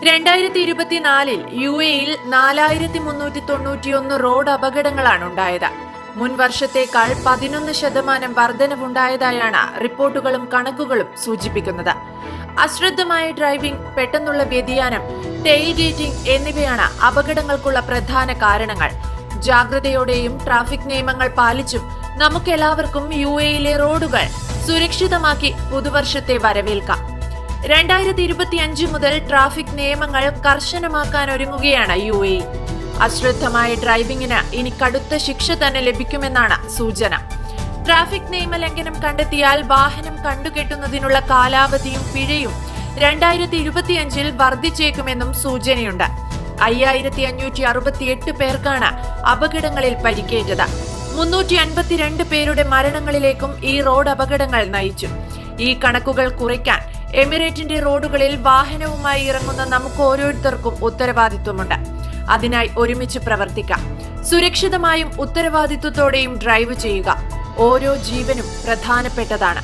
2024 UAE-യിൽ 4391 road അപകടങ്ങളാണ് ഉണ്ടായത്. മുൻ വർഷത്തേക്കാൾ 11% വർധനവുണ്ടായതായാണ് റിപ്പോർട്ടുകളും കണക്കുകളും സൂചിപ്പിക്കുന്നത്. അശ്രദ്ധമായ ഡ്രൈവിംഗ്, പെട്ടെന്നുള്ള വ്യതിയാനം, ടെയിൽ ഗേറ്റിംഗ് എന്നിവയാണ് അപകടങ്ങൾക്കുള്ള പ്രധാന കാരണങ്ങൾ. ജാഗ്രതയോടെയും ട്രാഫിക് നിയമങ്ങൾ പാലിച്ചും നമുക്കെല്ലാവർക്കും UAE-യിലെ റോഡുകൾ സുരക്ഷിതമാക്കി പുതുവർഷത്തെ വരവേൽക്കാം. 2025 മുതൽ ട്രാഫിക് നിയമങ്ങൾ കർശനമാക്കാൻ ഒരുങ്ങുകയാണ് UAE. അശ്രദ്ധമായ ഡ്രൈവിംഗിന് ഇനി കടുത്ത ശിക്ഷ തന്നെ ലഭിക്കുമെന്നാണ് സൂചന. ട്രാഫിക് നിയമലംഘനം കണ്ടെത്തിയാൽ വാഹനം കണ്ടുകെട്ടുന്നതിനുള്ള കാലാവധിയും പിഴയും 2025 വർദ്ധിച്ചേക്കുമെന്നും സൂചനയുണ്ട്. 5568 പേർക്കാണ് അപകടങ്ങളിൽ പരിക്കേറ്റത്. 352 പേരുടെ മരണങ്ങളിലേക്കും ഈ റോഡ് അപകടങ്ങൾ നയിച്ചു. ഈ കണക്കുകൾ കുറയ്ക്കാൻ എമിറേറ്റിന്റെ റോഡുകളിൽ വാഹനവുമായി ഇറങ്ങുന്ന നമുക്ക് ഓരോരുത്തർക്കും ഉത്തരവാദിത്വമുണ്ട്. അതിനായി ഒരുമിച്ച് പ്രവർത്തിക്കാം. സുരക്ഷിതമായും ഉത്തരവാദിത്വത്തോടെയും ഡ്രൈവ് ചെയ്യുക. ഓരോ ജീവനും പ്രധാനപ്പെട്ടതാണ്.